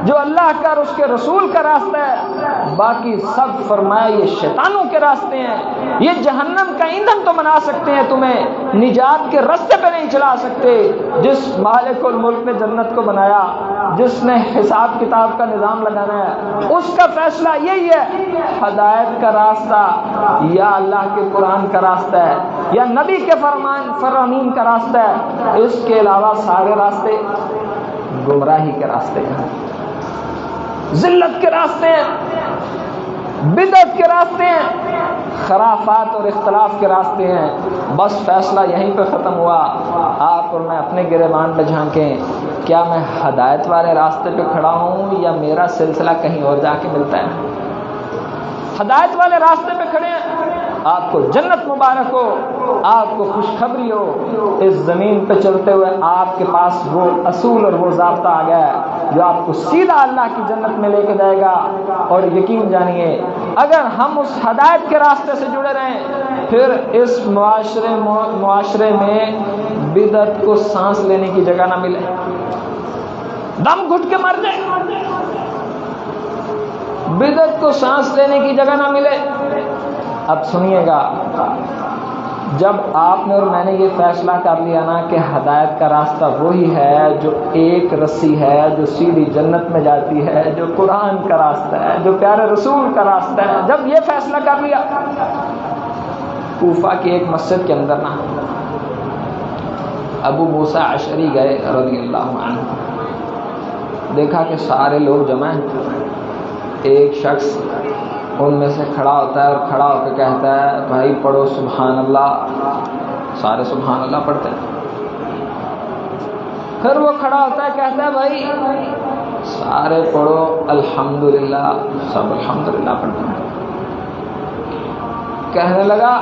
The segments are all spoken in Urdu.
جو اللہ کا اور اس کے رسول کا راستہ ہے، باقی سب فرمایا یہ شیطانوں کے راستے ہیں، یہ جہنم کا ایندھن تو بنا سکتے ہیں، تمہیں نجات کے راستے پہ نہیں چلا سکتے۔ جس مالک الملک نے جنت کو بنایا، جس نے حساب کتاب کا نظام لگانا ہے، اس کا فیصلہ یہی ہے، ہدایت کا راستہ یا اللہ کے قرآن کا راستہ ہے یا نبی کے فرامین کا راستہ ہے، اس کے علاوہ سارے راستے گمراہی کے راستے ہیں، ذلت کے راستے ہیں، بدعت کے راستے ہیں، خرافات اور اختلاف کے راستے ہیں۔ بس فیصلہ یہیں پہ ختم ہوا۔ آپ اور میں اپنے گریبان پہ جھانکیں، کیا میں ہدایت والے راستے پہ کھڑا ہوں یا میرا سلسلہ کہیں اور جا کے ملتا ہے؟ ہدایت والے راستے پہ کھڑے ہیں، آپ کو جنت مبارک ہو، آپ کو خوشخبری ہو، اس زمین پہ چلتے ہوئے آپ کے پاس وہ اصول اور وہ ضابطہ آ گیا ہے جو آپ کو سیدھا اللہ کی جنت میں لے کے جائے گا۔ اور یقین جانیے، اگر ہم اس ہدایت کے راستے سے جڑے رہیں، پھر اس معاشرے میں بدعت کو سانس لینے کی جگہ نہ ملے، دم گھٹ کے مر جائے، بدعت کو سانس لینے کی جگہ نہ ملے۔ اب سنیے گا، جب آپ نے اور میں نے یہ فیصلہ کر لیا نا کہ ہدایت کا راستہ وہی ہے جو ایک رسی ہے جو سیدھی جنت میں جاتی ہے، جو قرآن کا راستہ ہے، جو پیارے رسول کا راستہ ہے، جب یہ فیصلہ کر لیا، کوفہ کی ایک مسجد کے اندر نا ابو موسیٰ اشعری گئے رضی اللہ عنہ، دیکھا کہ سارے لوگ جمع ہیں، ایک شخص ان میں سے کھڑا ہوتا ہے اور کھڑا ہو کے کہتا ہے، بھائی پڑھو سبحان اللہ۔ سارے سبحان اللہ پڑھتے ہیں۔ پھر وہ کھڑا ہوتا ہے، کہتا ہے، بھائی سارے پڑھو الحمدللہ۔ سب الحمدللہ پڑھتے ہیں۔ کہنے لگا،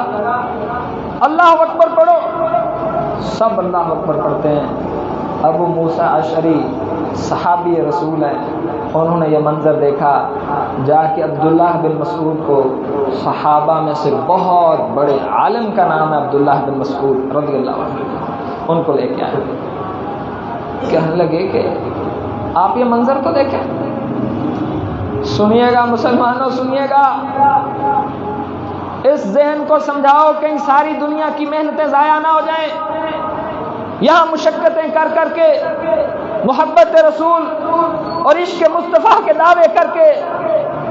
اللہ اکبر پڑھو۔ سب اللہ اکبر پڑھتے ہیں۔ ابو موسیٰ اشعری صحابی رسول ہیں، انہوں نے یہ منظر دیکھا، جا کے عبداللہ بن مسعود کو، صحابہ میں سے بہت بڑے عالم کا نام ہے عبداللہ بن مسعود رضی اللہ عنہ، ان کو لے کے آئے، کہنے لگے کہ آپ یہ منظر تو دیکھیں۔ سنیے گا مسلمانوں، سنیے گا، اس ذہن کو سمجھاؤ کہیں ساری دنیا کی محنتیں ضائع نہ ہو جائیں، یہاں مشقتیں کر کر کے، محبت رسول اور عشق مصطفیٰ کے دعوے کر کے،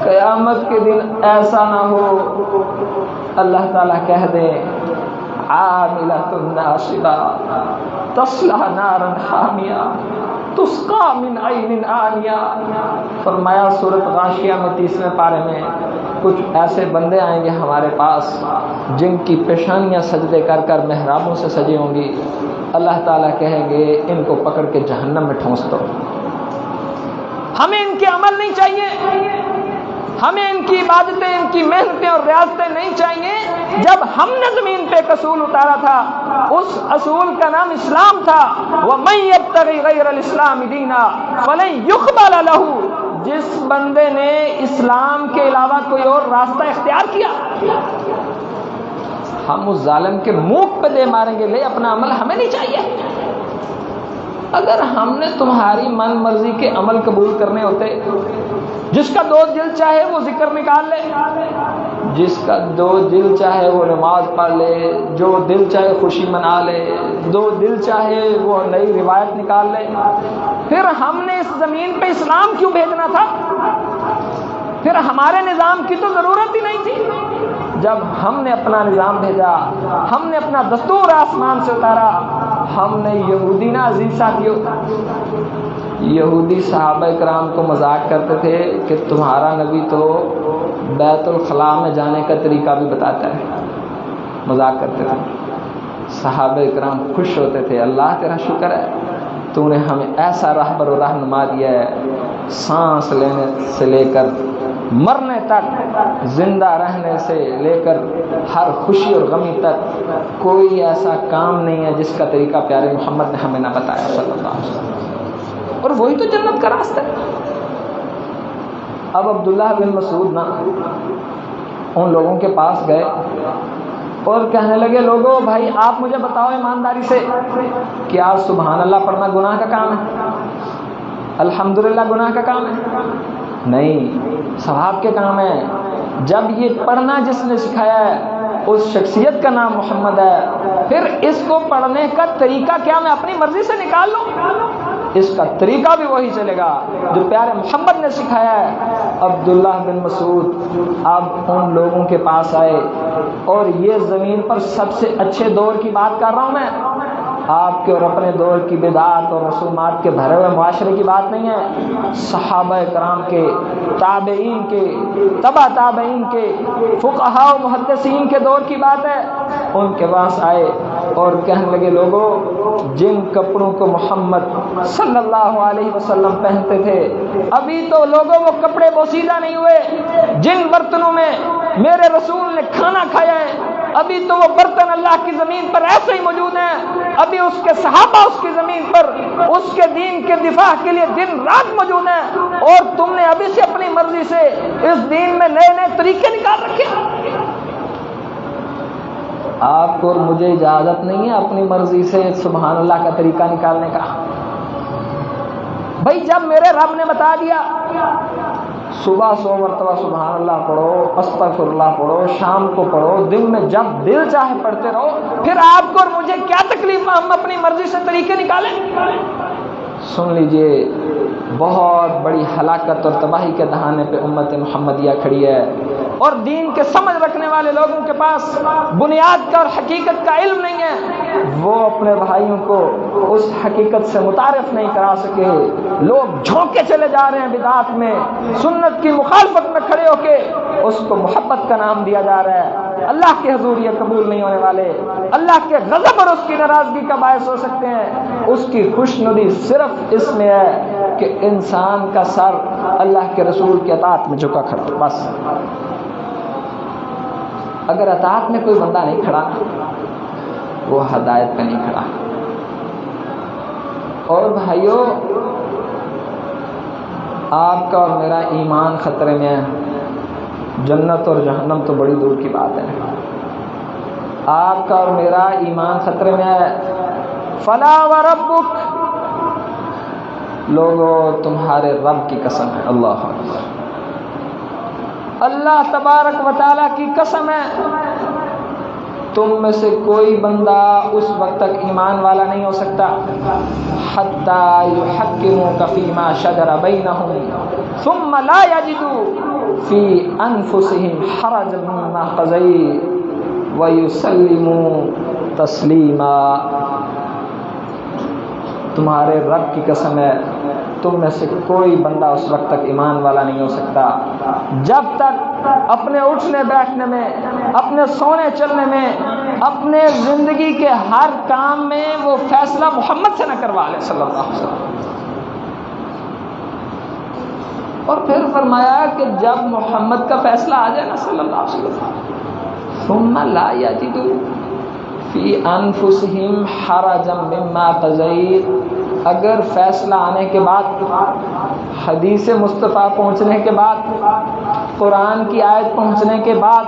قیامت کے دن ایسا نہ ہو اللہ تعالیٰ کہہ دے عاملۃ ناصبہ تصلی نارا حامیہ تسقی من عین آنیہ۔ فرمایا سورۃ غاشیہ میں 30ویں پارے میں، کچھ ایسے بندے آئیں گے ہمارے پاس جن کی پیشانیاں سجدے کر کر محرابوں سے سجی ہوں گی، اللہ تعالیٰ کہیں گے ان کو پکڑ کے جہنم میں ٹھونس دو۔ ہمیں ان کے عمل نہیں چاہیے، ہمیں ان کی عبادتیں، ان کی محنتیں اور ریاضتیں نہیں چاہیے۔ جب ہم نے زمین پہ ایک اصول اتارا تھا، اس اصول کا نام اسلام تھا، وَمَن يَبْتَغِ غَيْرَ الْإِسْلَامِ دِينًا فَلَن يُقْبَلَ لَهُ۔ جس بندے نے اسلام کے علاوہ کوئی اور راستہ اختیار کیا، ہم اس ظالم کے منہ پہ دے ماریں گے، لے اپنا عمل ہمیں نہیں چاہیے۔ اگر ہم نے تمہاری من مرضی کے عمل قبول کرنے ہوتے، جس کا دو دل چاہے وہ ذکر نکال لے، جس کا دو دل چاہے وہ نماز پڑھ لے، جو دل چاہے خوشی منا لے، دو دل چاہے وہ نئی روایت نکال لے، پھر ہم نے اس زمین پہ اسلام کیوں بھیجنا تھا؟ پھر ہمارے نظام کی تو ضرورت ہی نہیں تھی۔ جب ہم نے اپنا نظام بھیجا، ہم نے اپنا دستور آسمان سے اتارا، ہم نے یہودی نا عزیز ساتھیوں، یہودی صحابہ کرام کو مذاق کرتے تھے کہ تمہارا نبی تو بیت الخلاء میں جانے کا طریقہ بھی بتاتا ہے، مذاق کرتے تھے۔ صحابہ کرام خوش ہوتے تھے، اللہ تیرا شکر ہے تو نے ہمیں ایسا رہبر و رہنما دیا ہے، سانس لینے سے لے کر مرنے تک، زندہ رہنے سے لے کر ہر خوشی اور غمی تک کوئی ایسا کام نہیں ہے جس کا طریقہ پیارے محمد نے ہمیں نہ بتایا صلی اللہ علیہ وسلم، اور وہی تو جنت کا راستہ ہے۔ اب عبداللہ بن مسعود نا ان لوگوں کے پاس گئے اور کہنے لگے، لوگوں بھائی آپ مجھے بتاؤ ایمانداری سے، کیا سبحان اللہ پڑھنا گناہ کا کام ہے؟ الحمدللہ گناہ کا کام ہے؟ نہیں، ثواب کے کام ہے۔ جب یہ پڑھنا جس نے سکھایا ہے اس شخصیت کا نام محمد ہے، پھر اس کو پڑھنے کا طریقہ کیا میں اپنی مرضی سے نکال لوں؟ اس کا طریقہ بھی وہی چلے گا جو پیارے محمد نے سکھایا ہے۔ عبداللہ بن مسعود اب ان لوگوں کے پاس آئے، اور یہ زمین پر سب سے اچھے دور کی بات کر رہا ہوں میں، آپ کے اور اپنے دور کی بدعات اور رسومات کے بھرے ہوئے معاشرے کی بات نہیں ہے، صحابہ کرام کے، تابعین کے، تبع تابعین کے، فقہاء و محدثین کے دور کی بات ہے۔ ان کے پاس آئے اور کہنے لگے، لوگوں، جن کپڑوں کو محمد صلی اللہ علیہ وسلم پہنتے تھے ابھی تو لوگوں وہ کپڑے بوسیدہ نہیں ہوئے، جن برتنوں میں میرے رسول نے کھانا کھایا ہے ابھی تو وہ برتن اللہ کی زمین پر ایسے ہی موجود ہیں، ابھی اس کے صحابہ اس کی زمین پر اس کے دین کے دفاع کے لیے دن رات موجود ہیں، اور تم نے ابھی سے اپنی مرضی سے اس دین میں نئے نئے طریقے نکال رکھے۔ آپ کو اور مجھے اجازت نہیں ہے اپنی مرضی سے سبحان اللہ کا طریقہ نکالنے کا۔ بھائی جب میرے رب نے بتا دیا صبح 100 مرتبہ سبحان اللہ پڑھو، استغفر اللہ پڑھو، شام کو پڑھو، دن میں جب دل چاہے پڑھتے رہو، پھر آپ کو اور مجھے کیا تکلیف ہے ہم اپنی مرضی سے طریقے نکالیں؟ سن لیجئے، بہت بڑی ہلاکت اور تباہی کے دہانے پہ امت محمدیہ کھڑی ہے، اور دین کے سمجھ رکھنے والے لوگوں کے پاس بنیاد کا اور حقیقت کا علم نہیں ہے، وہ اپنے بھائیوں کو اس حقیقت سے متعارف نہیں کرا سکے۔ لوگ جھونکے چلے جا رہے ہیں بدعات میں، سنت کی مخالفت میں کھڑے ہو کے اس کو محبت کا نام دیا جا رہا ہے۔ اللہ کے حضور یہ قبول نہیں ہونے والے، اللہ کے غضب اور اس کی ناراضگی کا باعث ہو سکتے ہیں۔ اس کی خوشنودی صرف اس میں ہے کہ انسان کا سر اللہ کے رسول کی اطاعت میں جھکا کھڑا، بس۔ اگر اطاعت میں کوئی بندہ نہیں کھڑا وہ ہدایت پہ نہیں کھڑا۔ اور بھائیو، آپ کا اور میرا ایمان خطرے میں ہے، جنت اور جہنم تو بڑی دور کی بات ہے، آپ کا اور میرا ایمان خطرے میں ہے۔ فلا وربک، لوگوں تمہارے رب کی قسم ہے، اللہ اکبر، اللہ تبارک و تعالیٰ کی قسم ہے، تم میں سے کوئی بندہ اس وقت تک ایمان والا نہیں ہو سکتا حتی یحکموک فیما شجر بینہم ثم لا یجدوا فی انفسہم حرجا مما قضیت ویسلموا تسلیما۔ تمہارے رب کی قسم ہے، تم میں سے کوئی بندہ اس وقت تک ایمان والا نہیں ہو سکتا جب تک اپنے اٹھنے بیٹھنے میں، اپنے سونے چلنے میں، اپنے زندگی کے ہر کام میں وہ فیصلہ محمد سے نہ کروا لے صلی اللہ علیہ وسلم۔ اور پھر فرمایا کہ جب محمد کا فیصلہ آ جائے نا صلی اللہ علیہ وسلم، ثم لا یجدوا فی انفسہم حرجا مما قضیت، اگر فیصلہ آنے کے بعد، حدیث مصطفیٰ پہنچنے کے بعد، قرآن کی آیت پہنچنے کے بعد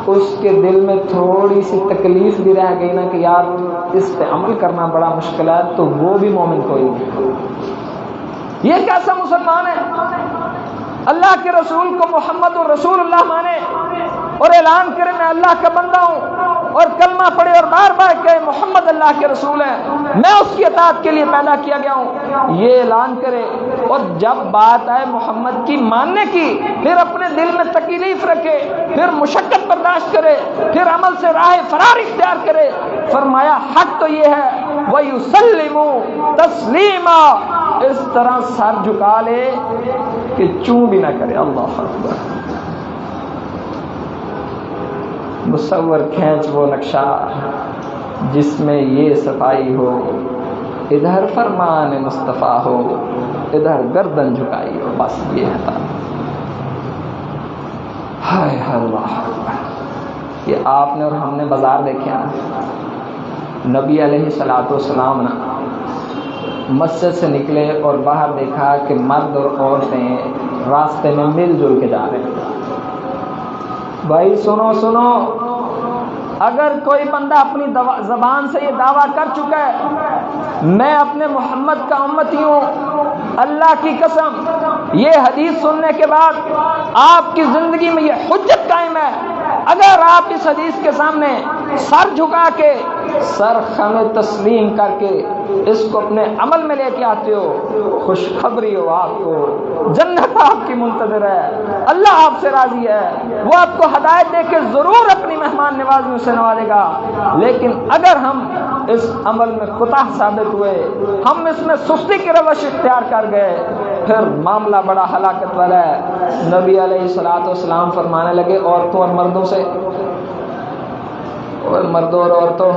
اس کے دل میں تھوڑی سی تکلیف بھی رہ گئی نا کہ یار اس پہ عمل کرنا بڑا مشکل ہے، تو وہ بھی مومن کوئی نہیں۔ یہ کیسا مسلمان ہے اللہ کے رسول کو محمد الرسول اللہ مانے اور اعلان کرے میں اللہ کا بندہ ہوں، اور کلمہ پڑھے اور بار بار کہے محمد اللہ کے رسول ہے، میں اس کی اطاعت کے لیے پیدا کیا گیا ہوں، یہ اعلان کرے، اور جب بات آئے محمد کی ماننے کی پھر اپنے دل میں تکلیف رکھے، پھر مشقت برداشت کرے، پھر عمل سے راہ فرار اختیار کرے۔ فرمایا حق تو یہ ہے وَيُسَلِّمُوا تَسْلِيمًا، اس طرح سر جھکا لے کہ چوں بھی نہ کرے۔ اللہ اکبر، مصور کھینچ وہ نقشہ جس میں یہ صفائی ہو، ادھر فرمان مصطفیٰ ہو، ادھر گردن جھکائی ہو، بس یہ ہے۔ ہائے اللہ، یہ آپ نے اور ہم نے بازار دیکھے نا، نبی علیہ الصلوۃ والسلام نا مسجد سے نکلے اور باہر دیکھا کہ مرد اور عورتیں راستے میں مل جل کے جا رہے ہیں۔ بھائی سنو سنو، اگر کوئی بندہ اپنی زبان سے یہ دعویٰ کر چکا ہے میں اپنے محمد کا امتی ہوں، اللہ کی قسم یہ حدیث سننے کے بعد آپ کی زندگی میں یہ حجت قائم ہے، اگر آپ اس حدیث کے سامنے سر جھکا کے سر خم تسلیم کر کے اس کو اپنے عمل میں لے کے آتے ہو، خوشخبری ہو، آپ کو جنت آپ کی منتظر ہے، اللہ آپ سے راضی ہے، وہ آپ کو ہدایت دے کے ضرور اپنی مہمان نوازیوں سے نوازے گا۔ لیکن اگر ہم اس عمل میں کوتاہ ثابت ہوئے، ہم اس میں سستی کی روش اختیار کر گئے، پھر معاملہ بڑا ہلاکت والا ہے۔ نبی علیہ الصلوۃ والسلام فرمانے لگے عورتوں اور مردوں سے، اور مردوں اور عورتوں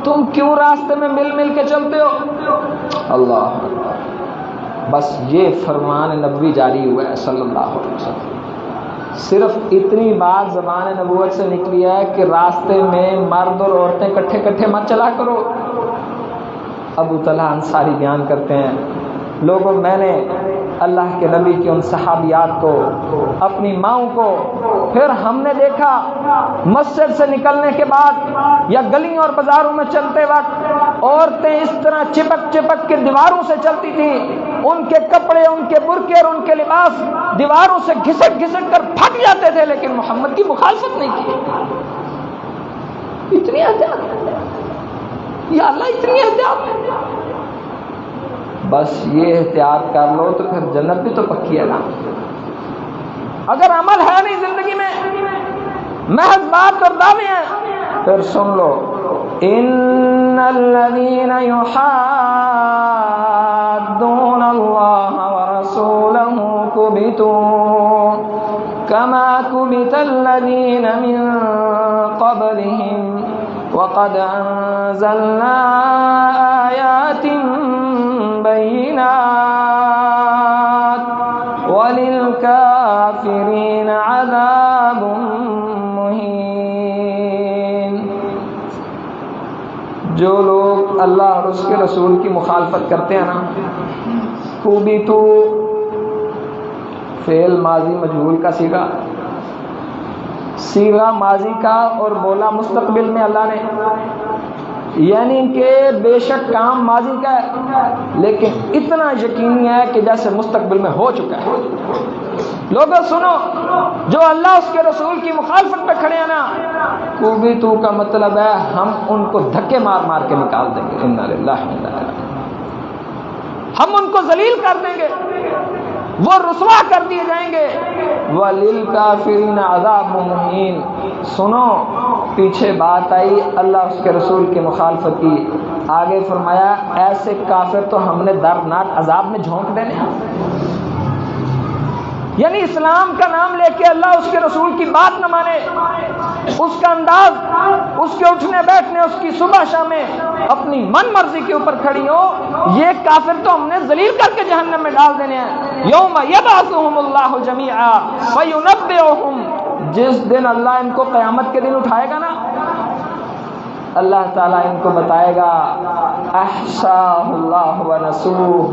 تم کیوں راستے میں مل مل کے چلتے ہو؟ اللہ، بس یہ فرمان نبوی جاری ہوا ہے صلی اللہ علیہ وسلم۔ صرف اتنی بات زبان نبوت سے نکلی ہے کہ راستے میں مرد اور عورتیں کٹھے کٹھے مت چلا کرو۔ ابو طلحہ انصاری بیان کرتے ہیں، لوگوں میں نے اللہ کے نبی کی ان صحابیات کو، اپنی ماؤں کو، پھر ہم نے دیکھا مسجد سے نکلنے کے بعد یا گلیوں اور بازاروں میں چلتے وقت عورتیں اس طرح چپک چپک کے دیواروں سے چلتی تھیں، ان کے کپڑے، ان کے برقعے اور ان کے لباس دیواروں سے گھسٹ گھسٹ کر پھٹ جاتے تھے، لیکن محمد کی مخالفت نہیں کی۔ اتنی احتیاط، یا اللہ اتنی احتیاط، بس یہ احتیاط کر لو تو پھر جنت بھی تو پکی ہے نا۔ اگر عمل ہے نہیں زندگی میں، محض بات اور دعوے ہیں، پھر سن لو، ان الذین یحادون اللہ ورسولہ کبتوا کما کبت الذین من قبلہم وقد انزلنا آیات بینات وللکافرین عذاب مہین۔ جو لوگ اللہ اور اس کے رسول کی مخالفت کرتے ہیں نا، خوبی تو فعل ماضی مجہول کا صیغہ ماضی کا اور بولا مستقبل میں اللہ نے، یعنی کہ بے شک کام ماضی کا ہے لیکن اتنا یقینی ہے کہ جیسے مستقبل میں ہو چکا ہے۔ لوگوں سنو، جو اللہ اس کے رسول کی مخالفت پہ کھڑے ہیں نا، کوبی تو کا مطلب ہے ہم ان کو دھکے مار مار کے نکال دیں گے، انا للہ و انا الیہ راجعون، ہم ان کو ذلیل کر دیں گے، وہ رسوا کر دیے جائیں گے۔ وَلِلْكَافِرِينَ عَذَابٌ مُّهِينٌ۔ سنو، پیچھے بات آئی اللہ اس کے رسول کی مخالفت کی، آگے فرمایا ایسے کافر تو ہم نے دردناک عذاب میں جھونک دینے۔ یعنی اسلام کا نام لے کے اللہ اس کے رسول کی بات نہ مانے، اس کا انداز، اس کے اٹھنے بیٹھنے، اس کی صبح شامیں اپنی من مرضی کے اوپر کھڑی ہو، یہ کافر تو ہم نے ذلیل کر کے جہنم میں ڈال دینے ہیں۔ یوم یبعثہم اللہ جمیعا فینبئہم، جس دن اللہ ان کو قیامت کے دن اٹھائے گا نا، اللہ تعالیٰ ان کو بتائے گا احصاہ اللہ ونسوہ،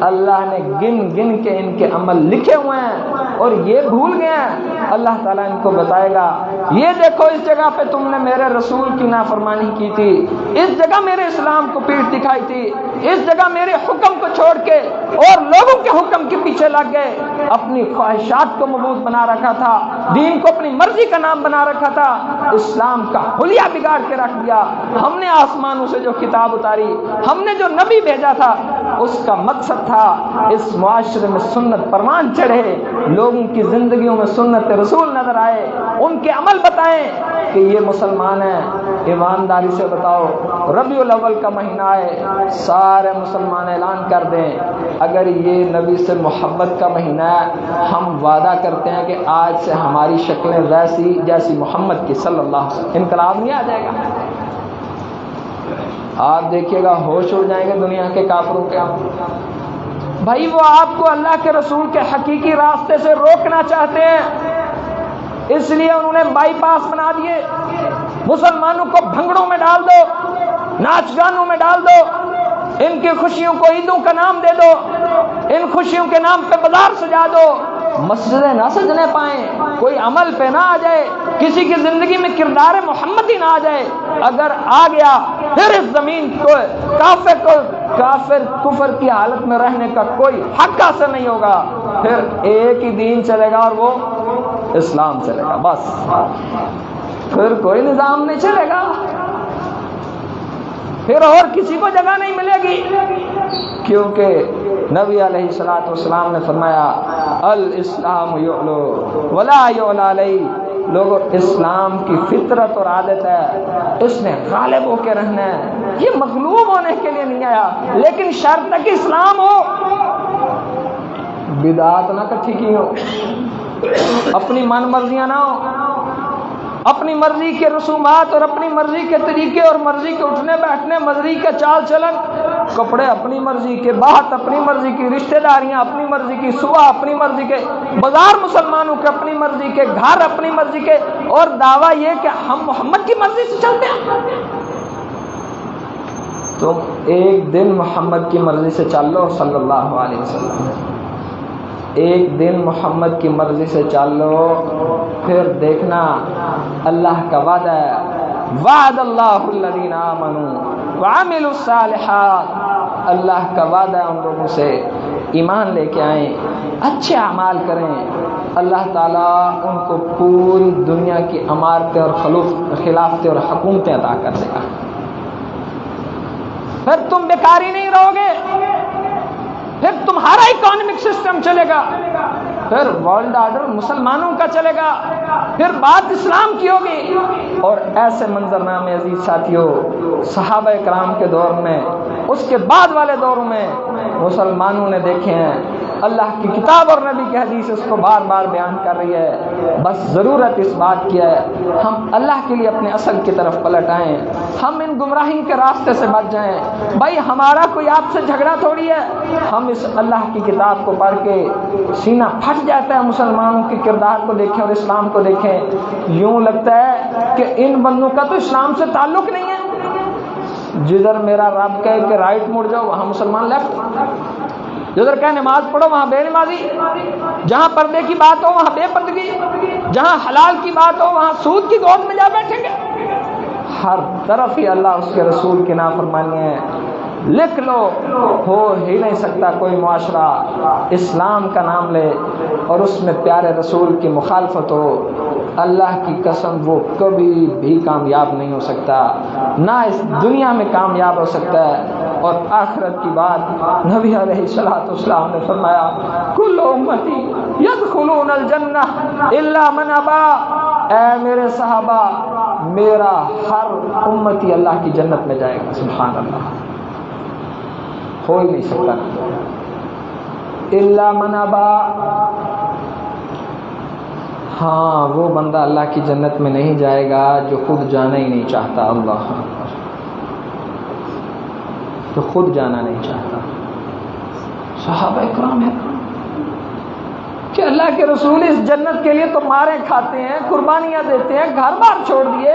اللہ نے گن گن کے ان کے عمل لکھے ہوئے ہیں اور یہ بھول گئے ہیں۔ اللہ تعالیٰ ان کو بتائے گا یہ دیکھو اس جگہ پہ تم نے میرے رسول کی نافرمانی کی تھی، اس جگہ میرے اسلام کو پیٹھ دکھائی تھی، اس جگہ میرے حکم کو چھوڑ کے اور لوگوں کے حکم کے پیچھے لگ گئے، اپنی خواہشات کو مبعوث بنا رکھا تھا، دین کو اپنی مرضی کا نام بنا رکھا تھا، اسلام کا حلیہ بگاڑ کے رکھ دیا۔ ہم نے آسمانوں سے جو کتاب اتاری، ہم نے جو نبی بھیجا تھا، اس کا مقصد تھا اس معاشرے میں سنت پروان چڑھے، لوگوں کی زندگیوں میں سنت رسول نظر آئے، ان کے عمل بتائیں کہ یہ مسلمان ہیں۔ ایمانداری سے بتاؤ، ربیع الاول کا مہینہ ہے، سارے مسلمان اعلان کر دیں اگر یہ نبی سے محبت کا مہینہ ہے، ہم وعدہ کرتے ہیں کہ آج سے ہماری شکلیں ویسی جیسی محمد کی صلی اللہ علیہ وسلم۔ انقلاب نہیں آ جائے گا؟ آپ دیکھیے گا ہوش اڑ جائیں گے دنیا کے کافروں کے۔ بھائی وہ آپ کو اللہ کے رسول کے حقیقی راستے سے روکنا چاہتے ہیں، اس لیے انہوں نے بائی پاس بنا دیے۔ مسلمانوں کو بھنگڑوں میں ڈال دو، ناچ گانوں میں ڈال دو، ان کی خوشیوں کو عیدوں کا نام دے دو، ان خوشیوں کے نام پہ بازار سجا دو، مسجدیں نہ سجنے پائیں، کوئی عمل پہ نہ آ جائے، کسی کی زندگی میں کردار محمدی نہ آ جائے، اگر آ گیا پھر اس زمین کو کافر کفر کی حالت میں رہنے کا کوئی حق حاصل نہیں ہوگا، پھر ایک ہی دین چلے گا اور وہ اسلام چلے گا، بس پھر کوئی نظام نہیں چلے گا، پھر اور کسی کو جگہ نہیں ملے گی، کیونکہ نبی علیہ الصلوۃ والسلام نے فرمایا الاسلام یعلو ولا یعلی علیہ، لوگوں اسلام کی فطرت اور عادت ہے، اس نے غالب ہو کے رہنا ہے، یہ مغلوب ہونے کے لیے نہیں آیا، لیکن شرط ہے کہ اسلام ہو، بدعات نہ کٹھی کی ہو، اپنی من مرضیاں نہ ہو، اپنی مرضی کے رسومات اور اپنی مرضی کے طریقے اور مرضی کے اٹھنے بیٹھنے، مرضی کے چال چلن، کپڑے اپنی مرضی کے، بات اپنی مرضی کی، رشتہ داریاں اپنی مرضی کی، صبح اپنی مرضی کے، بازار مسلمانوں کے اپنی مرضی کے، گھر اپنی مرضی کے، اور دعویٰ یہ کہ ہم محمد کی مرضی سے چلتے ہیں۔ تم ایک دن محمد کی مرضی سے چل لو صلی اللہ علیہ وسلم، ایک دن محمد کی مرضی سے چل لو، پھر دیکھنا اللہ کا وعدہ ہے، وعد اللہ الذین آمنوا وعملوا الصالحات، اللہ کا وعدہ ہے ان لوگوں سے ایمان لے کے آئیں، اچھے اعمال کریں، اللہ تعالیٰ ان کو پوری دنیا کی عمارتیں اور خلافتیں اور حکومتیں عطا کر دے گا، پھر تم بیکاری نہیں رہو گے، پھر تمہارا اکانومک سسٹم چلے گا، پھر ورلڈ آرڈر مسلمانوں کا چلے گا، پھر بات اسلام کی ہوگی۔ اور ایسے منظرنامے عزیز ساتھیوں صحابہ کرام کے دور میں، اس کے بعد والے دوروں میں مسلمانوں نے دیکھے ہیں، اللہ کی کتاب اور نبی کی حدیث اس کو بار بار بیان کر رہی ہے، بس ضرورت اس بات کی ہے ہم اللہ کے لیے اپنے اصل کی طرف پلٹ آئیں، ہم ان گمراہی کے راستے سے بچ جائیں۔ بھائی ہمارا کوئی آپ سے جھگڑا تھوڑی ہے، ہم اس اللہ کی کتاب کو پڑھ کے سینہ پھٹ جاتا ہے، مسلمانوں کے کردار کو دیکھیں اور اسلام کو دیکھیں، یوں لگتا ہے کہ ان بندوں کا تو اسلام سے تعلق نہیں ہے، جدھر میرا رب کہے کہ رائٹ مڑ جاؤ وہاں مسلمان لیفٹ، جدھر کہے نماز پڑھو وہاں بے نمازی، جہاں پردے کی بات ہو وہاں بے پردگی، جہاں حلال کی بات ہو وہاں سود کی گود میں جا بیٹھیں گے، ہر طرف ہی اللہ اس کے رسول کی نافرمانی ہے۔ لکھ لو، ہو ہی نہیں سکتا کوئی معاشرہ اسلام کا نام لے اور اس میں پیارے رسول کی مخالفت ہو، اللہ کی قسم وہ کبھی بھی کامیاب نہیں ہو سکتا، نہ اس دنیا میں کامیاب ہو سکتا ہے اور آخرت کی بات نبی علیہ الصلوۃ والسلام نے فرمایا کل امتی یدخلون الجنہ الا من ابا، اے میرے صحابہ میرا ہر امتی اللہ کی جنت میں جائے گا، سبحان اللہ، ہو ہی نہیں سکتا الا من ابا، ہاں وہ بندہ اللہ کی جنت میں نہیں جائے گا جو خود جانا ہی نہیں چاہتا، اللہ تو خود جانا نہیں چاہتا۔ صحابہ کرام ہے کہ اللہ کے رسول اس جنت کے لیے تو مارے کھاتے ہیں، قربانیاں دیتے ہیں، گھر بار چھوڑ دیے،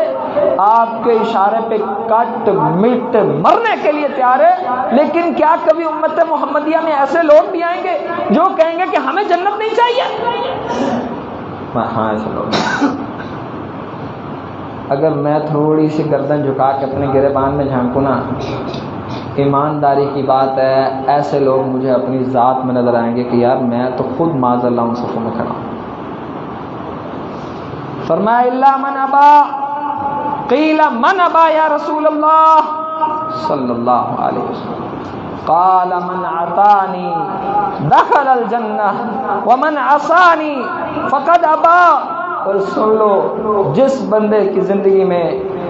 آپ کے اشارے پہ کٹ مٹ مرنے کے لیے تیار ہے، لیکن کیا کبھی امت محمدیہ میں ایسے لوگ بھی آئیں گے جو کہیں گے کہ ہمیں جنت نہیں چاہیے؟ ہاں ایسے لوگ، اگر میں تھوڑی سی گردن جھکا کے اپنے گریبان میں جھانکوں نا، ایمانداری کی بات ہے ایسے لوگ مجھے اپنی ذات میں نظر آئیں گے کہ یار میں تو خود معاذ اللہ ان صفوں میں کھڑا ہوں۔ فرمایا الا من ابا، قیل من ابا یا رسول اللہ صلی اللہ علیہ وسلم، قال من عطانی دخل الجنہ ومن عصانی فقد ابا۔ اور سن لو، جس بندے کی زندگی میں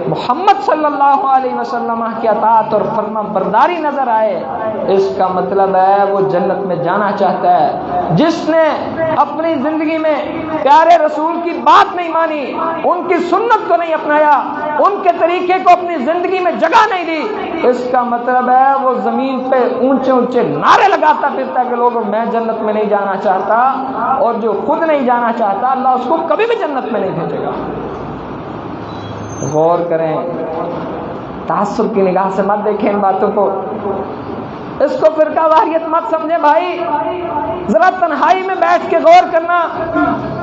محمد صلی اللہ علیہ وسلم کی اطاعت اور فرما برداری نظر آئے، اس کا مطلب ہے وہ جنت میں جانا چاہتا ہے۔ جس نے اپنی زندگی میں پیارے رسول کی بات نہیں مانی، ان کی سنت کو نہیں اپنایا، ان کے طریقے کو اپنی زندگی میں جگہ نہیں دی، اس کا مطلب ہے وہ زمین پہ اونچے اونچے نعرے لگاتا پھرتا کہ لوگوں میں جنت میں نہیں جانا چاہتا، اور جو خود نہیں جانا چاہتا اللہ اس کو کبھی بھی جنت میں نہیں بھیجے گا۔ غور کریں، تعصب کی نگاہ سے مت دیکھیں ان باتوں کو، اس کو فرقہ واریت مت سمجھے بھائی، ذرا تنہائی میں بیٹھ کے غور کرنا۔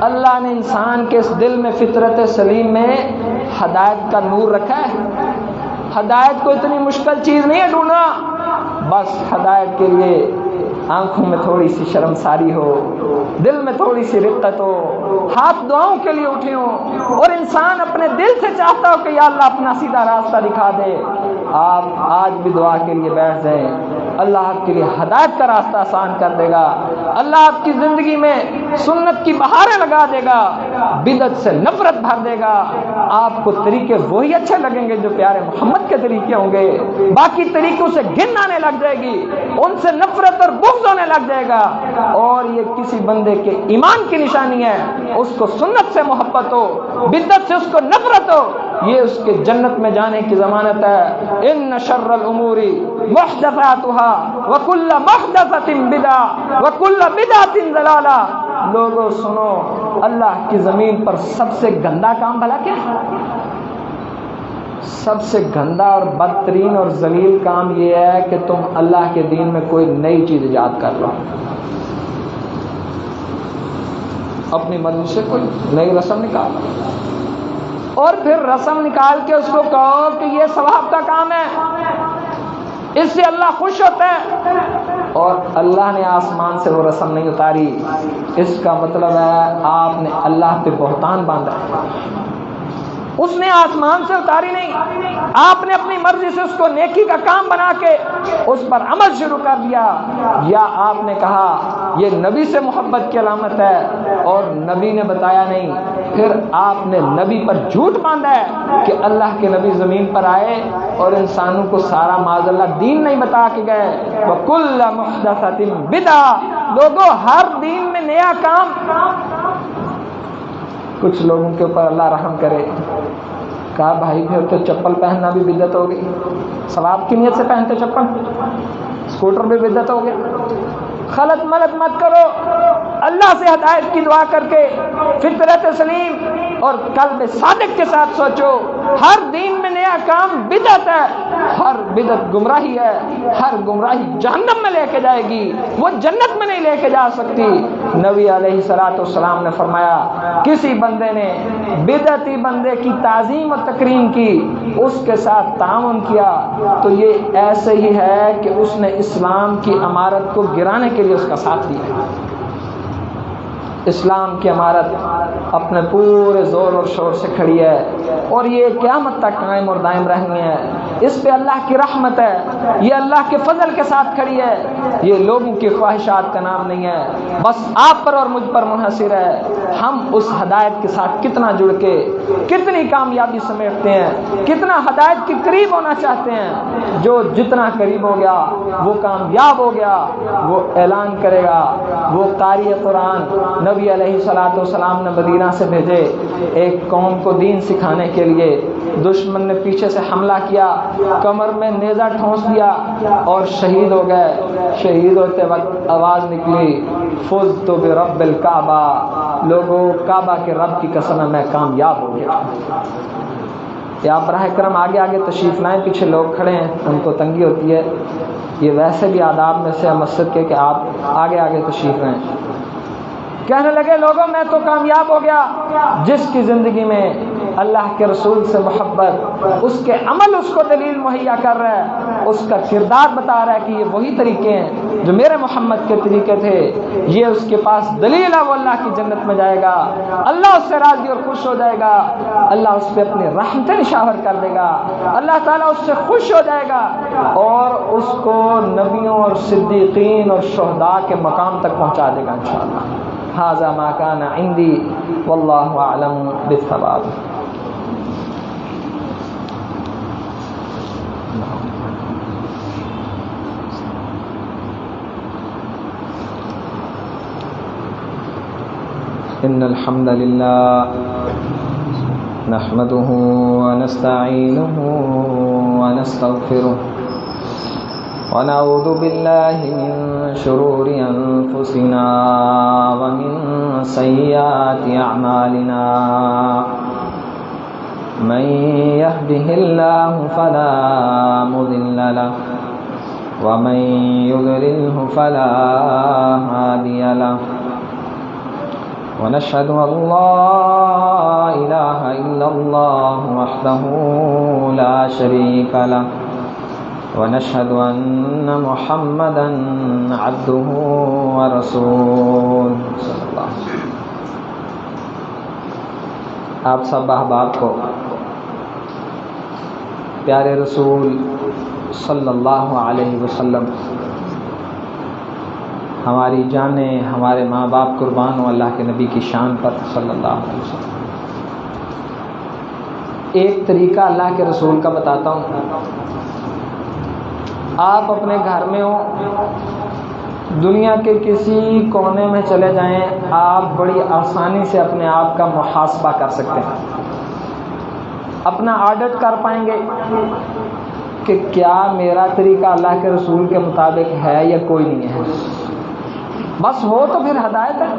اللہ نے انسان کے اس دل میں فطرت سلیم میں ہدایت کا نور رکھا ہے۔ ہدایت کو اتنی مشکل چیز نہیں ہے ڈھونڈنا، بس ہدایت کے لیے آنکھوں میں تھوڑی سی شرمساری ہو، دل میں تھوڑی سی رقت ہو، ہاتھ دعاؤں کے لیے اٹھے ہوں، اور انسان اپنے دل سے چاہتا ہو کہ یا اللہ اپنا سیدھا راستہ دکھا دے۔ آپ آج بھی دعا کے لیے بیٹھ جائیں، اللہ آپ کے لیے ہدایت کا راستہ آسان کر دے گا۔ اللہ آپ کی زندگی میں سنت کی بہاریں لگا دے گا، بدعت سے نفرت بھر دے گا۔ آپ کو طریقے وہی اچھے لگیں گے جو پیارے محمد کے طریقے ہوں گے، باقی طریقوں سے گھن آنے لگ جائے گی، ان سے نفرت اور بغض ہونے لگ جائے گا۔ اور یہ کسی بندے کے ایمان کی نشانی ہے، اس کو سنت سے محبت ہو، بدعت سے اس کو نفرت ہو، یہ اس کے جنت میں جانے کی ضمانت ہے۔ ان شر الامور محدثاتها وكل محدثة بدعة وكل بدعة ضلالة۔ لوگوں سنو، اللہ کی زمین پر سب سے گندا کام بھلا کیا ہے؟ سب سے گندا اور بدترین اور ذلیل کام یہ ہے کہ تم اللہ کے دین میں کوئی نئی چیز ایجاد کر لو، اپنی مرضی سے کوئی نئی رسم نکال، اور پھر رسم نکال کے اس کو کہو کہ یہ ثواب کا کام ہے، اس سے اللہ خوش ہوتا ہے۔ اور اللہ نے آسمان سے وہ رسم نہیں اتاری، اس کا مطلب ہے آپ نے اللہ پہ بہتان باندھا، اس نے آسمان سے اتاری نہیں، آپ نے اپنی مرضی سے اس کو نیکی کا کام بنا کے اس پر عمل شروع کر دیا، یا آپ نے کہا یہ نبی سے محبت کی علامت ہے اور نبی نے بتایا نہیں، پھر آپ نے نبی پر جھوٹ باندھا ہے کہ اللہ کے نبی زمین پر آئے اور انسانوں کو سارا معاذ اللہ دین نہیں بتا کے گئے۔ وَكُلَّ مُحْدَثَةٍ بِدْعَةٍ، لوگوں ہر دین میں نیا کام۔ کچھ لوگوں کے اوپر اللہ رحم کرے، کہا بھائی پھر تو چپل پہننا بھی بدعت ہو گئی، ثواب کی نیت سے پہنتے چپل، اسکوٹر بھی بدعت ہو گیا۔ خلط ملط مت کرو، اللہ سے ہدایت کی دعا کر کے فطرت سلیم اور قلب صادق کے ساتھ سوچو۔ ہر دین میں نیا کام بدعت ہے، ہر بدعت گمراہی ہے، ہر گمراہی جہنم میں لے کے جائے گی، وہ جنت میں نہیں لے کے جا سکتی۔ نبی علیہ الصلوۃ والسلام نے فرمایا کسی بندے نے بدعتی بندے کی تعظیم و تکریم کی، اس کے ساتھ تعاون کیا، تو یہ ایسے ہی ہے کہ اس نے اسلام کی عمارت کو گرانے کے لیے اس کا ساتھ دیا۔ اسلام کی عمارت اپنے پورے زور اور شور سے کھڑی ہے، اور یہ قیامت تک قائم اور دائم رہنی ہے۔ اس پہ اللہ کی رحمت ہے، یہ اللہ کے فضل کے ساتھ کھڑی ہے، یہ لوگوں کی خواہشات کا نام نہیں ہے، بس آپ پر اور مجھ پر منحصر ہے۔ ہم اس ہدایت کے ساتھ کتنا جڑ کے کتنی کامیابی سمیٹتے ہیں، کتنا ہدایت کے قریب ہونا چاہتے ہیں۔ جو جتنا قریب ہو گیا وہ کامیاب ہو گیا، وہ اعلان کرے گا۔ وہ قاری قرآن نبی علیہ الصلوۃ والسلام نے مدینہ سے بھیجے ایک قوم کو دین سکھانے کے لیے، دشمن نے پیچھے سے حملہ کیا، کمر میں نیزہ ٹھونس دیا اور شہید ہو گئے۔ شہید ہوتے وقت آواز نکلی فزت برب الکعبہ، لوگوں کعبہ کے رب کی قسم ہے میں کامیاب ہو گیا۔ یا براہ کرم آگے آگے تشریف لائیں، پیچھے لوگ کھڑے ہیں ان کو تنگی ہوتی ہے، یہ ویسے بھی آداب میں سے مسجد کے کہ آپ آگے آگے تشریف لائیں۔ کہنے لگے لوگوں میں تو کامیاب ہو گیا، جس کی زندگی میں اللہ کے رسول سے محبت، اس کے عمل اس کو دلیل مہیا کر رہا ہے، اس کا کردار بتا رہا ہے کہ یہ وہی طریقے ہیں جو میرے محمد کے طریقے تھے، یہ اس کے پاس دلیل ہے، وہ اللہ کی جنت میں جائے گا، اللہ اس سے راضی اور خوش ہو جائے گا، اللہ اس پہ اپنی رحمتیں نشاور کر دے گا، اللہ تعالیٰ اس سے خوش ہو جائے گا اور اس کو نبیوں اور صدیقین اور شہداء کے مقام تک پہنچا دے گا انشاءاللہ۔ ھذا ما کان عندی واللہ اعلم بالصواب۔ ان الحمد للہ نحمده ونستعینه ونستغفره ونعوذ باللہ من شرور انفسنا ومن سیئات اعمالنا من يهده اللہ فلا مضل له ومن يضلله فلا هادي له ونشهد أن لا إله إلا الله وحده لا شريك له ونشهد أن محمدا عبده ورسوله صلی اللہ علیہ وسلم۔ آپ سب احباب کو پیارے رسول صلی اللہ علیہ وسلم، ہماری جانیں، ہمارے ماں باپ قربان ہو اللہ کے نبی کی شان پر صلی اللہ علیہ وسلم۔ ایک طریقہ اللہ کے رسول کا بتاتا ہوں۔ آپ اپنے گھر میں ہو، دنیا کے کسی کونے میں چلے جائیں، آپ بڑی آسانی سے اپنے آپ کا محاسبہ کر سکتے ہیں، اپنا آڈٹ کر پائیں گے کہ کیا میرا طریقہ اللہ کے رسول کے مطابق ہے یا کوئی نہیں ہے۔ بس ہو تو پھر ہدایت ہے۔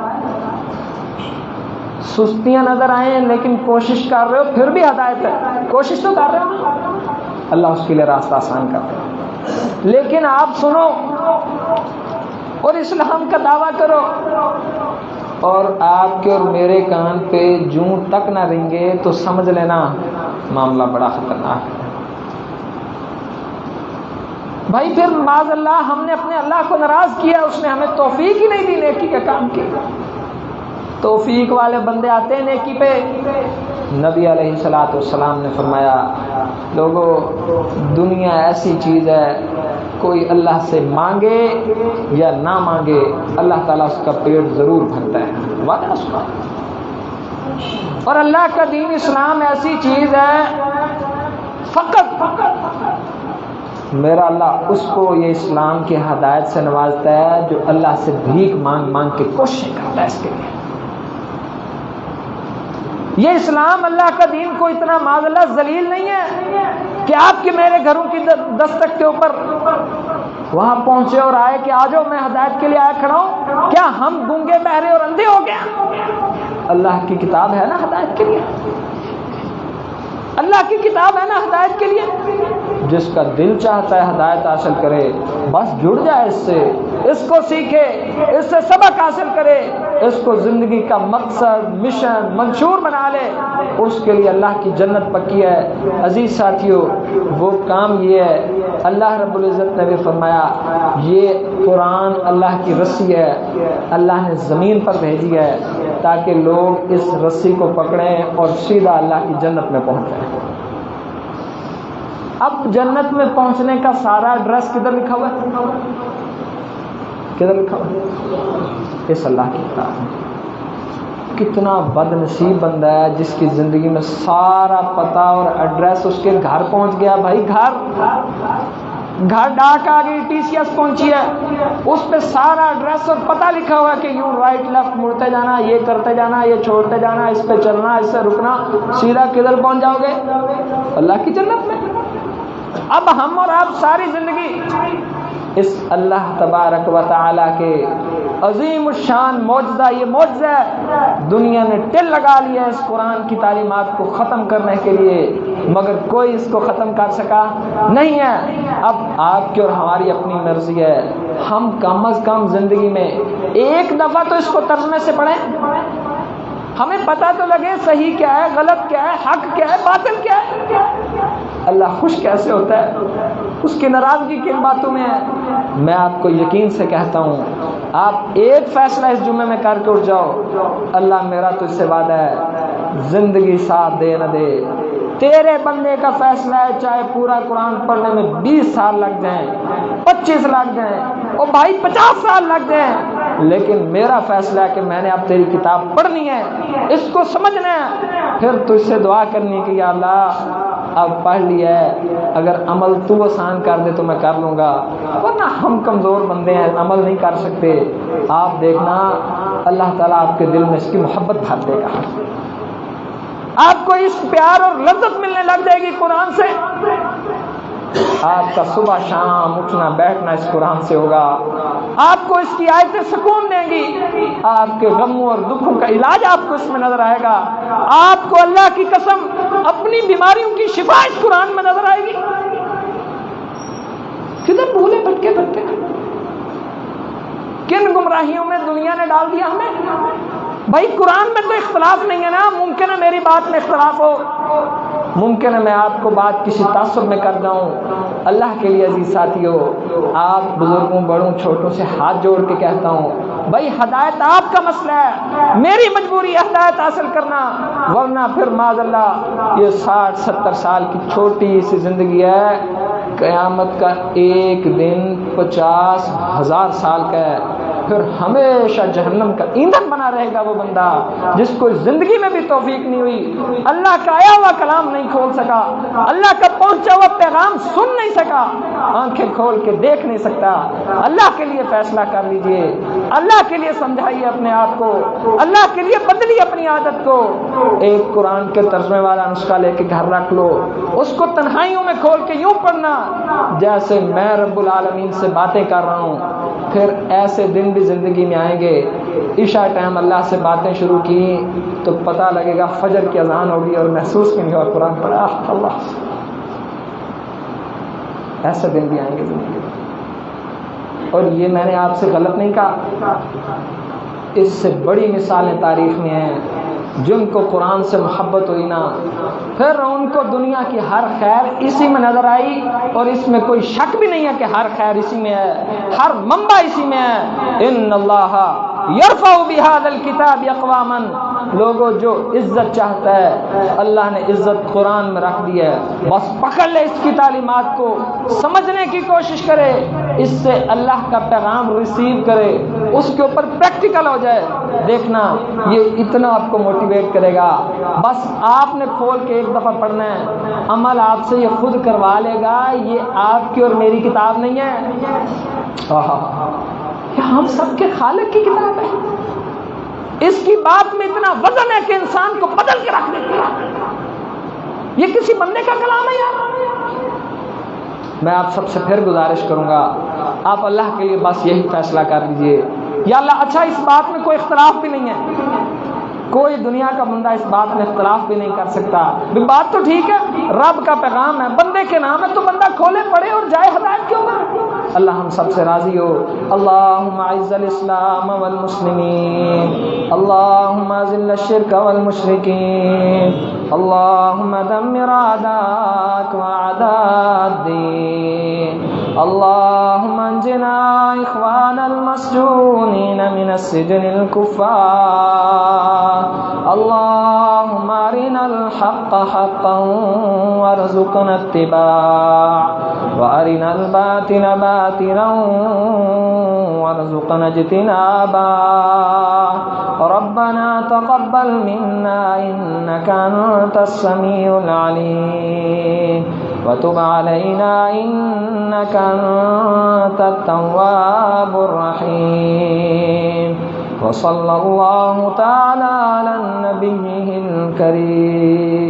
سستیاں نظر آئیں لیکن کوشش کر رہے ہو پھر بھی ہدایت ہے، کوشش تو کر رہے ہو، اللہ اس کے لیے راستہ آسان کرتے ہیں۔ لیکن آپ سنو اور اسلام کا دعویٰ کرو اور آپ کے اور میرے کان پہ جوں تک نہ رنگے تو سمجھ لینا معاملہ بڑا خطرناک ہے بھائی۔ پھر معاذ اللہ ہم نے اپنے اللہ کو ناراض کیا، اس نے ہمیں توفیق ہی نہیں دی نیکی کا کام کی۔ توفیق والے بندے آتے ہیں نیکی پہ۔ نبی علیہ الصلوۃ والسلام نے فرمایا، لوگوں دنیا ایسی چیز ہے، کوئی اللہ سے مانگے یا نہ مانگے اللہ تعالیٰ اس کا پیٹ ضرور بھرتا ہے، وعدہ اس کا۔ اور اللہ کا دین اسلام ایسی چیز ہے، فقط میرا اللہ اس کو یہ اسلام کی ہدایت سے نوازتا ہے جو اللہ سے بھیک مانگ مانگ کے کوشش کرتا ہے اس کے لیے۔ یہ اسلام اللہ کا دین کو اتنا معاذ اللہ ذلیل نہیں ہے کہ آپ کے میرے گھروں کی دستک کے اوپر وہاں پہنچے اور آئے کہ آ جاؤ میں ہدایت کے لیے آیا کھڑا ہوں۔ کیا ہم گونگے بہرے اور اندھے ہو گئے؟ اللہ کی کتاب ہے نا ہدایت کے لیے، اللہ کی کتاب ہے نا ہدایت کے لیے۔ جس کا دل چاہتا ہے ہدایت حاصل کرے، بس جڑ جائے اس سے، اس کو سیکھے، اس سے سبق حاصل کرے، اس کو زندگی کا مقصد، مشن، منشور بنا لے، اس کے لیے اللہ کی جنت پکی ہے۔ عزیز ساتھیو، وہ کام یہ ہے، اللہ رب العزت نے بھی فرمایا یہ قرآن اللہ کی رسی ہے، اللہ نے زمین پر بھیجی ہے تاکہ لوگ اس رسی کو پکڑیں اور سیدھا اللہ کی جنت میں پہنچیں۔ اب جنت میں پہنچنے کا سارا ایڈریس کدھر لکھا ہوا ہے؟ کدھر لکھا ہوا ہے؟ اس اللہ کی کتاب میں۔ کتنا بد نصیب بندہ ہے جس کی زندگی میں سارا پتہ اور ایڈریس اس کے گھر پہنچ گیا۔ بھائی گھر ڈاک آ گئی، ٹی سی ایس پہنچی ہے، اس پہ سارا ایڈریس اور پتہ لکھا ہوا ہے کہ یوں رائٹ لیفٹ مڑتے جانا، یہ کرتے جانا، یہ چھوڑتے جانا، اس پہ چلنا، اس سے رکنا، سیدھا کدھر پہنچ جاؤ گے؟ اللہ کی جنت میں۔ اب ہم اور آپ ساری زندگی اس اللہ تبارک و تعالی کے عظیم الشان معجزہ، یہ معجزہ ہے، دنیا نے ٹل لگا لیا ہے اس قرآن کی تعلیمات کو ختم کرنے کے لیے، مگر کوئی اس کو ختم کر سکا نہیں ہے۔ اب آپ کی اور ہماری اپنی مرضی ہے، ہم کم از کم زندگی میں ایک دفعہ تو اس کو ترجمے سے پڑھیں، ہمیں پتہ تو لگے صحیح کیا ہے، غلط کیا ہے، حق کیا ہے، باطل کیا ہے، اللہ خوش کیسے ہوتا ہے، اس کی ناراضگی کن باتوں میں ہے۔ میں آپ کو یقین سے کہتا ہوں، آپ ایک فیصلہ اس جمعے میں کر کے اٹھ جاؤ، اللہ میرا تو اس سے وعدہ ہے زندگی ساتھ دے نہ دے، تیرے بندے کا فیصلہ ہے، چاہے پورا قرآن پڑھنے میں 20 سال لگ جائیں، 25 لگ جائیں، اور بھائی 50 سال لگ جائیں، لیکن میرا فیصلہ ہے کہ میں نے اب تیری کتاب پڑھنی ہے، اس کو سمجھنا ہے، پھر تجھ سے دعا کرنی ہے کہ یا اللہ اب پڑھ لیا ہے، اگر عمل تو آسان کر دے تو میں کر لوں گا، ورنہ ہم کمزور بندے ہیں، عمل نہیں کر سکتے۔ آپ دیکھنا اللہ تعالیٰ آپ کے دل میں اس کی محبت بھر دے گا، آپ کو اس پیار اور لذت ملنے لگ جائے گی قرآن سے، آپ کا صبح شام اٹھنا بیٹھنا اس قرآن سے ہوگا، آپ کو اس کی آیتیں سکون دیں گی، آپ کے غموں اور دکھوں کا علاج آپ کو اس میں نظر آئے گا، آپ کو اللہ کی قسم اپنی بیماریوں کی شفا اس قرآن میں نظر آئے گی۔ کدھر بھولے بھٹکے پھرتے ہیں؟ کن گمراہیوں میں دنیا نے ڈال دیا ہمیں؟ بھائی قرآن میں تو اختلاف نہیں ہے نا، ممکن ہے میری بات میں اختلاف ہو، ممکن ہے میں آپ کو بات کسی تعصب میں کر جاؤں۔ اللہ کے لیے عزیز ساتھیو، آپ بزرگوں بڑوں چھوٹوں سے ہاتھ جوڑ کے کہتا ہوں، بھائی ہدایت آپ کا مسئلہ ہے، میری مجبوری ہے ہدایت حاصل کرنا، ورنہ پھر معاذ اللہ یہ 60-70 سال کی چھوٹی سی زندگی ہے، قیامت کا ایک دن 50,000 سال کا ہے، پھر ہمیشہ جہنم کا ایندھن بنا رہے گا وہ بندہ جس کو زندگی میں بھی توفیق نہیں ہوئی، اللہ کا آیا ہوا کلام نہیں کھول سکا، اللہ کا پہنچا ہوا پیغام سن نہیں سکا، آنکھیں کھول کے دیکھ نہیں سکتا۔ اللہ کے لیے فیصلہ کر لیجئے، اللہ کے لیے سمجھائیے اپنے آپ کو، اللہ کے لیے بدلیے اپنی عادت کو۔ ایک قرآن کے ترجمے والا نسخہ لے کے گھر رکھ لو، اس کو تنہائیوں میں کھول کے یوں پڑھنا جیسے میں رب العالمین سے باتیں کر رہا ہوں۔ پھر ایسے دن بھی زندگی میں آئیں گے، عشاء ٹائم اللہ سے باتیں شروع کی تو پتہ لگے گا فجر کی اذان ہوگی اور محسوس بھی نہیں ہوا قرآن پڑھا۔ اللہ، ایسے دن بھی آئیں گے زندگی میں۔ اور یہ میں نے آپ سے غلط نہیں کہا، اس سے بڑی مثالیں تاریخ میں ہیں۔ جن کو قرآن سے محبت ہوئی نا، پھر ان کو دنیا کی ہر خیر اسی میں نظر آئی، اور اس میں کوئی شک بھی نہیں ہے کہ ہر خیر اسی میں ہے، ہر منبع اسی میں ہے۔ ان اللہ یرفع بہذا الکتاب اقواما، لوگوں جو عزت چاہتا ہے اللہ نے عزت قرآن میں رکھ دی ہے، بس پکڑ لے اس کی تعلیمات کو، سمجھنے کی کوشش کرے، اس سے اللہ کا پیغام ریسیو کرے، اس کے اوپر پریکٹیکل ہو جائے، دیکھنا یہ اتنا آپ کو موٹیویٹ کرے گا۔ بس آپ نے کھول کے ایک دفعہ پڑھنا ہے، عمل آپ سے یہ خود کروا لے گا، یہ آپ کی اور میری کتاب نہیں ہے، یہ ہم سب کے خالق کی کتاب ہے۔ اس کی بات میں اتنا وزن ہے کہ انسان کو بدل کے رکھ دیتی ہے۔ یہ کسی بندے کا کلام ہے یار؟ میں آپ سب سے پھر گزارش کروں گا، آپ اللہ کے لیے بس یہی فیصلہ کر لیجئے، یا اللہ اچھا اس بات میں کوئی اختلاف بھی نہیں ہے، کوئی دنیا کا بندہ اس بات میں اختلاف بھی نہیں کر سکتا، بات تو ٹھیک ہے، رب کا پیغام ہے، بندے کے نام ہے، تو بندہ کھولے پڑھے اور جائے ہدایت کے اوپر۔ اللہ ہم سب سے راضی ہو۔ اللہم اعز الاسلام والمسلمین، اللہم اذل الشرک والمشرکین، اللہم دمر اعداءک واعداء الدین، اللہم انجنا اخوان المسجونین من السجن الكفار، اللہم ارنا الحق حقا وارزقنا اتباع، وارنا الباطل باطلا وارزقنا اجتنابا، ربنا تقبل منا انك انت السميع العليم وتب علينا انك انت التواب الرحيم، وصلى الله تعالى على النبي الكريم۔